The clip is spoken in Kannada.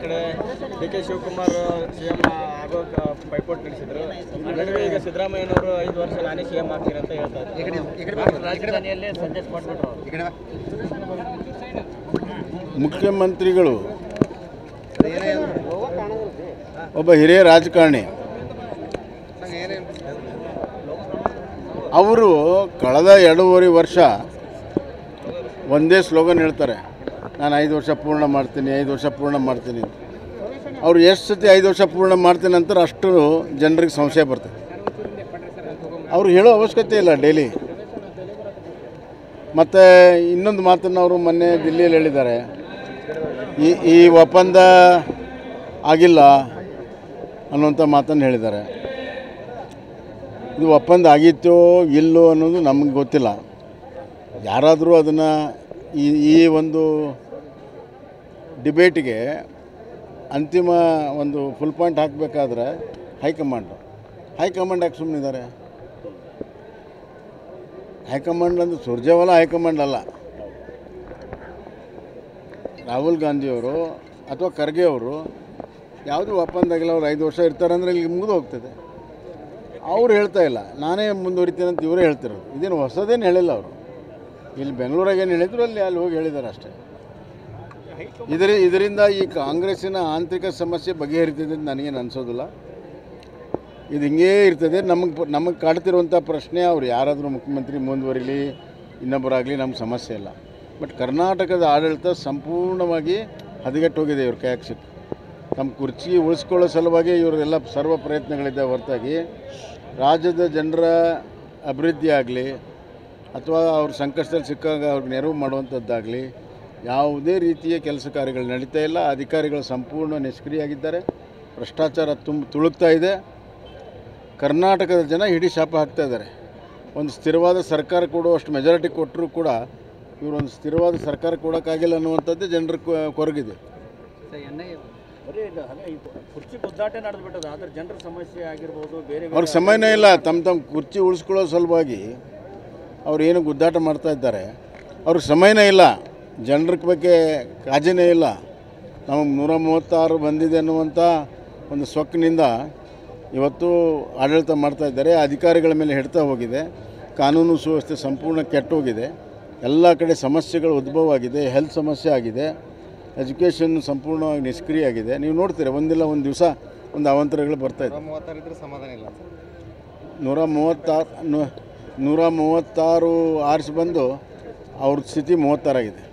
ಕಡೆ ಡಿ ಕೆ ಶಿವಕುಮಾರ್ ಸಿಎಂ ಆಗೋ ಪೈಪೋಟಿ ನಡೆಸಿದ್ರು. ನಡುವೆ ಈಗ ಸಿದ್ದರಾಮಯ್ಯನವರು 5 ವರ್ಷ ನಾನೇ ಸಿಎಂ ಆಗ್ತೀನಿ ಅಂತ ಹೇಳ್ತಾರೆ. ರಾಜಧಾನಿಯಲ್ಲೇ ಸಜೆಸ್ಟ್ ಮಾಡಿಬಿಟ್ರು. ಮುಖ್ಯಮಂತ್ರಿಗಳು ಒಬ್ಬ ಹಿರಿಯ ರಾಜಕಾರಣಿ, ಅವರು ಕಳೆದ 2.5 ವರ್ಷ ಒಂದೇ ಸ್ಲೋಗನ್ ಹೇಳ್ತಾರೆ, ನಾನು 5 ವರ್ಷ ಪೂರ್ಣ ಮಾಡ್ತೀನಿ, 5 ವರ್ಷ ಪೂರ್ಣ ಮಾಡ್ತೀನಿ. ಅವ್ರು ಎಷ್ಟು ಸತಿ 5 ವರ್ಷ ಪೂರ್ಣ ಮಾಡ್ತೀನಿ ಅಂತಾರೆ ಅಷ್ಟು ಜನರಿಗೆ ಸಂಶಯ ಬರ್ತದೆ. ಅವ್ರು ಹೇಳೋ ಅವಶ್ಯಕತೆ ಇಲ್ಲ ಡೈಲಿ. ಮತ್ತು ಇನ್ನೊಂದು ಮಾತನ್ನು ಅವರು ಮೊನ್ನೆ ದಿಲ್ಲಿಯಲ್ಲಿ ಹೇಳಿದ್ದಾರೆ, ಈ ಒಪ್ಪಂದ ಆಗಿಲ್ಲ ಅನ್ನುವಂಥ ಮಾತನ್ನು ಹೇಳಿದ್ದಾರೆ. ಇದು ಒಪ್ಪಂದ ಆಗಿತ್ತೋ ಇಲ್ಲೋ ಅನ್ನೋದು ನಮಗೆ ಗೊತ್ತಿಲ್ಲ. ಯಾರಾದರೂ ಅದನ್ನು ಈ ಒಂದು ಡಿಬೇಟಿಗೆ ಅಂತಿಮ ಒಂದು ಫುಲ್ ಪಾಯಿಂಟ್ ಹಾಕಬೇಕಾದ್ರೆ ಹೈಕಮಾಂಡ್ ಯಾಕೆ ಸುಮ್ಮನಿದ್ದಾರೆ? ಹೈಕಮಾಂಡ್ ಅಂದರೆ ಸುರ್ಜೇವಾಲಾ ಹೈಕಮಾಂಡ್ ಅಲ್ಲ. ರಾಹುಲ್ ಗಾಂಧಿಯವರು ಅಥವಾ ಖರ್ಗೆ ಅವರು ಯಾವುದೂ ಒಪ್ಪಂದ ಆಗಿಲ್ಲ, ಅವ್ರು 5 ವರ್ಷ ಇರ್ತಾರೆ ಅಂದರೆ ಇಲ್ಲಿ ಮುಗಿದು ಹೋಗ್ತದೆ. ಅವ್ರು ಹೇಳ್ತಾ ಇಲ್ಲ, ನಾನೇ ಮುಂದುವರಿತೀನಿ ಅಂತ ಇವರೇ ಹೇಳ್ತಿರೋದು. ಇದೇನು ಹೊಸದೇನು ಹೇಳಿಲ್ಲ ಅವರು. ಇಲ್ಲಿ ಬೆಂಗಳೂರಾಗ ಏನು ಹೇಳಿದ್ರು ಅಲ್ಲಿ ಹೋಗಿ ಹೇಳಿದ್ದಾರೆ ಅಷ್ಟೇ. ಇದರಿಂದ ಈ ಕಾಂಗ್ರೆಸ್ಸಿನ ಆಂತರಿಕ ಸಮಸ್ಯೆ ಬಗೆಹರಿತಿದೆ ಅಂತ ನನಗೇನು ಅನಿಸೋದಿಲ್ಲ. ಇದು ಹಿಂಗೇ ಇರ್ತದೆ. ನಮಗೆ ಕಾಡ್ತಿರುವಂಥ ಪ್ರಶ್ನೆ, ಅವ್ರು ಯಾರಾದರೂ ಮುಖ್ಯಮಂತ್ರಿ ಮುಂದುವರಿಲಿ, ಇನ್ನೊಬ್ಬರಾಗಲಿ, ನಮ್ಗೆ ಸಮಸ್ಯೆ ಇಲ್ಲ. ಬಟ್ ಕರ್ನಾಟಕದ ಆಡಳಿತ ಸಂಪೂರ್ಣವಾಗಿ ಹದಗೆಟ್ಟು ಹೋಗಿದೆ. ಇವ್ರ ಕೈಯಾಗ ಸಿಕ್ಕು ತಮ್ಮ ಕುರ್ಚಿ ಉಳಿಸ್ಕೊಳ್ಳೋ ಸಲುವಾಗಿ ಇವರೆಲ್ಲ ಸರ್ವ ಪ್ರಯತ್ನಗಳಿದ್ದಾವೆ ಹೊರತಾಗಿ ರಾಜ್ಯದ ಜನರ ಅಭಿವೃದ್ಧಿ ಆಗಲಿ ಅಥವಾ ಅವ್ರ ಸಂಕಷ್ಟದಲ್ಲಿ ಸಿಕ್ಕಾಗ ಅವ್ರಿಗೆ ನೆರವು ಮಾಡುವಂಥದ್ದಾಗಲಿ ಯಾವುದೇ ರೀತಿಯ ಕೆಲಸ ಕಾರ್ಯಗಳು ನಡೀತಾ ಇಲ್ಲ. ಅಧಿಕಾರಿಗಳು ಸಂಪೂರ್ಣ ನಿಷ್ಕ್ರಿಯಾಗಿದ್ದಾರೆ. ಭ್ರಷ್ಟಾಚಾರ ತುಳುಕ್ತಾ ಇದೆ. ಕರ್ನಾಟಕದ ಜನ ಹಿಡಿ ಶಾಪ ಹಾಕ್ತಾ ಇದ್ದಾರೆ. ಒಂದು ಸ್ಥಿರವಾದ ಸರ್ಕಾರ ಕೊಡುವಷ್ಟು ಮೆಜಾರಿಟಿ ಕೊಟ್ಟರೂ ಕೂಡ ಇವರೊಂದು ಸ್ಥಿರವಾದ ಸರ್ಕಾರ ಕೊಡೋಕ್ಕಾಗಿಲ್ಲ ಅನ್ನುವಂಥದ್ದೇ ಜನರ ಕೊರಗಿದೆ. ಕುರ್ಚಿ ಕುದ್ದಾಟ ನಡೆದ್ಬಿಟ್ಟದ, ಆದರೆ ಜನರ ಸಮಸ್ಯೆ ಆಗಿರ್ಬೋದು, ಬೇರೆ ಅವ್ರಿಗೆ ಸಮಯನೇ ಇಲ್ಲ. ತಮ್ಮ ಕುರ್ಚಿ ಉಳಿಸ್ಕೊಳ್ಳೋ ಸಲುವಾಗಿ ಅವ್ರು ಏನು ಗುದ್ದಾಟ ಮಾಡ್ತಾ ಇದ್ದಾರೆ. ಅವ್ರಿಗೆ ಸಮಯನೇ ಇಲ್ಲ, ಜನರ ಬಗ್ಗೆ ಕಾಳಜಿನೇ ಇಲ್ಲ. ನಮಗೆ 136 ಬಂದಿದೆ ಅನ್ನುವಂಥ ಒಂದು ಸೊಕ್ಕಿನಿಂದ ಇವತ್ತು ಆಡಳಿತ ಮಾಡ್ತಾ ಇದ್ದಾರೆ. ಅಧಿಕಾರಿಗಳ ಮೇಲೆ ಹಿಡ್ತಾ ಹೋಗಿದೆ. ಕಾನೂನು ಸುವ್ಯವಸ್ಥೆ ಸಂಪೂರ್ಣ ಕೆಟ್ಟೋಗಿದೆ. ಎಲ್ಲ ಕಡೆ ಸಮಸ್ಯೆಗಳು ಉದ್ಭವ ಆಗಿದೆ. ಹೆಲ್ತ್ ಸಮಸ್ಯೆ ಆಗಿದೆ. ಎಜುಕೇಷನ್ ಸಂಪೂರ್ಣವಾಗಿ ನಿಷ್ಕ್ರಿಯ ಆಗಿದೆ. ನೀವು ನೋಡ್ತೀರ, ಒಂದಿಲ್ಲ ಒಂದು ದಿವಸ ಒಂದು ಅವಾಂತರಗಳು ಬರ್ತಾಯಿದೆ. 136 ಆರಿಸಿ ಬಂದು ಅವ್ರ ಸ್ಥಿತಿ 36 ಆಗಿದೆ.